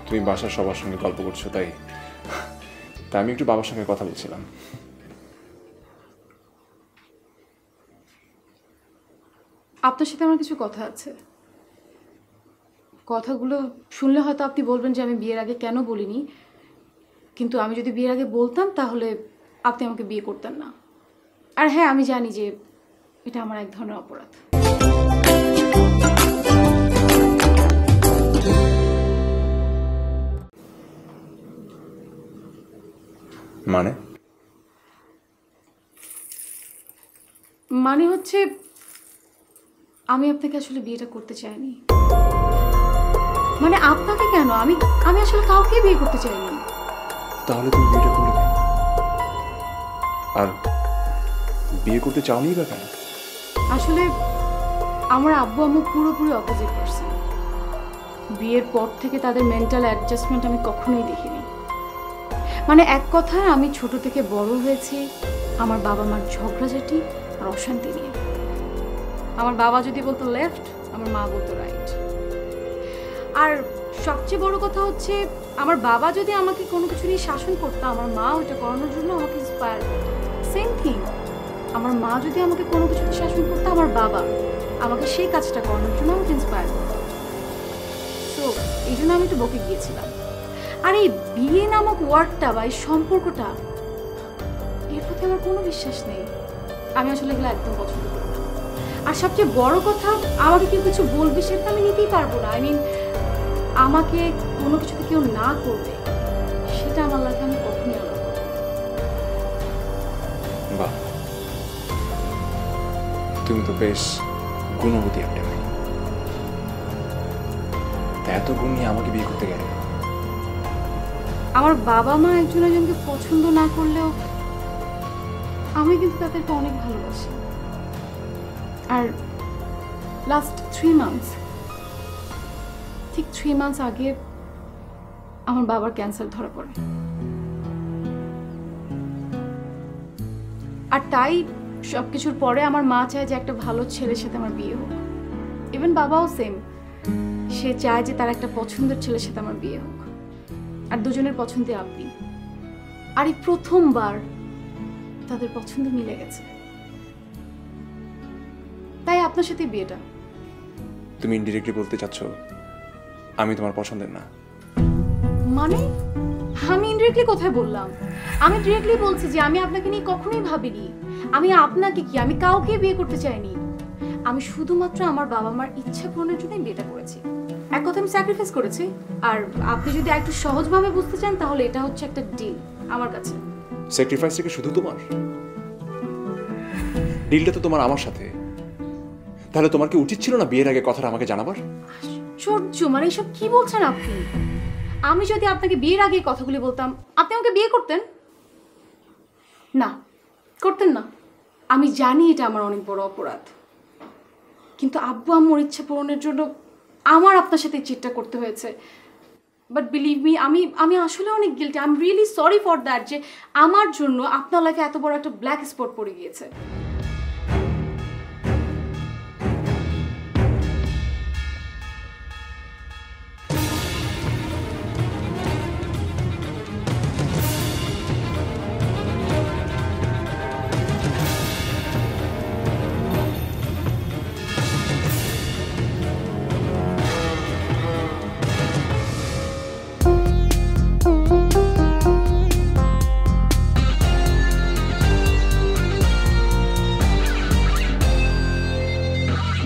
তুমি বাসার সবার সঙ্গে গল্প করছো, তাই তাই আমি একটু বাবার সঙ্গে কথা বলছিলাম। আপনার সাথে আমার কিছু কথা আছে। কথাগুলো শুনলে হয়তো আপনি বলবেন যে আমি বিয়ের আগে কেন বলিনি, কিন্তু আমি যদি বিয়ের আগে বলতাম তাহলে আপনি আমাকে বিয়ে করতেন না। আর হ্যাঁ, আমি জানি যে এটা আমার এক ধরনের অপরাধ। মানে হচ্ছে আমি আপনাকে আসলে বিয়েটা করতে চাইনি। মানে আপনাকে কেন, আমি আমি আসলে কাউকে বিয়ে করতে চাইনি। তাহলে তুমি বিয়েটা করলে কেন? আর বিয়ে করতে চাওনি বা কেন? আসলে আমার আব্বু আম্মু পুরোপুরি অপোজিট পারসন। বিয়ের পর থেকে তাদের মেন্টাল অ্যাডজাস্টমেন্ট আমি কখনোই দেখিনি। মানে এক কথায় আমি ছোট থেকে বড় হয়েছি আমার বাবা মার ঝগড়াঝাটি আর অশান্তি নিয়ে। আমার বাবা যদি বলতো লেফট, আমার মা বলতো রাইট। আর সবচেয়ে বড় কথা হচ্ছে আমার বাবা যদি আমাকে কোনো কিছু নিয়ে শাসন করতো, আমার মা ওইটা করানোর জন্য আমাকে ইন্সপায়ার করতো। সেম থিং, আমার মা যদি আমাকে কোনো কিছুতে শাসন করতো, আমার বাবা আমাকে সেই কাজটা করানোর জন্য আমাকে ইন্সপায়ার করতো। সো এই জন্য আমি একটু বকে গিয়েছিলাম। আর এই বিয়ে নামক ওয়ার্ডটা বা এই সম্পর্কটা, এর প্রতি আমার কোনো বিশ্বাস নেই। আমি আসলে এগুলো একদম পছন্দ করি না। আর সবচেয়ে বড় কথা, আমাকে কেউ কিছু বলবে সেটা আমি নিতেই পারবো না। আই মিন, আমাকে কোনো কিছুতে কেউ না করবে সেটা আমার লাইফে আমি কখনই আলাদা করবো না। বাহ, তুমি তো বেশ গুণবতী একটা মেয়ে। তা এত গুণ নিয়ে আমাকে বিয়ে করতে গেলে? আমার বাবা মা একজন একজনকে পছন্দ না করলেও আমি কিন্তু তাদেরকে অনেক ভালোবাসি। আর লাস্ট 3 মান্থস, ঠিক 3 মান্থস আগে আমার বাবার ক্যান্সার ধরা পড়ে। আর তাই সবকিছুর পরে আমার মা চায় যে একটা ভালো ছেলের সাথে আমার বিয়ে হোক। ইভেন বাবাও সেম, সে চায় যে তার একটা পছন্দের ছেলের সাথে আমার বিয়ে হোক। আর দুজনের পছন্দে আপনি। আর এই প্রথমবার তাদের পছন্দ মিলে গেছে, তাই আপনার সাথে বিয়েটা। তুমি ইনডিরেক্টলি বলতে চাচ্ছ আমি তোমার পছন্দের না? মানে আমি ইনডিরেক্টলি কোথায় বললাম? আমি ডিরেক্টলি বলছি যে আমি আপনাকে নিয়ে কখনোই ভাবিনি। আমি আপনাকে কি, আমি কাউকে বিয়ে করতে চাইনি। আমি শুধুমাত্র আমার বাবা মার ইচ্ছা পূরণের জন্যই বিয়েটা করেছি। এক কথা, আমি স্যাক্রিফাইস করেছি। আর আপনি যদি একটু সহজভাবে বুঝতে চান তাহলে এটা হচ্ছে একটা ডিল আমার কাছে। স্যাক্রিফাইস থেকে শুধু তোমার? ডিলটা তো তোমার আমার সাথে। তাহলে তোমার কি উচিত ছিল না বিয়ের আগে কথাটা আমাকে জানাবার? আশ্চর্য, মানে এসব কি বলছেন আপনি? আমি যদি আপনাকে বিয়ের আগে কথাগুলি বলতাম, আপনি আমাকে বিয়ে করতেন? না, করতেন না। আমি জানি এটা আমার অনেক বড় অপরাধ, কিন্তু আব্বু আম্মুর ইচ্ছা পূরণের জন্য আমার আপনার সাথে চিটটা করতে হয়েছে। বাট বিলিভ মি, আমি আমি আসলে অনেক guilty. I am really sorry for that যে আমার জন্য আপনার লাইফে এত বড় একটা ব্ল্যাক স্পট পড়ে গিয়েছে।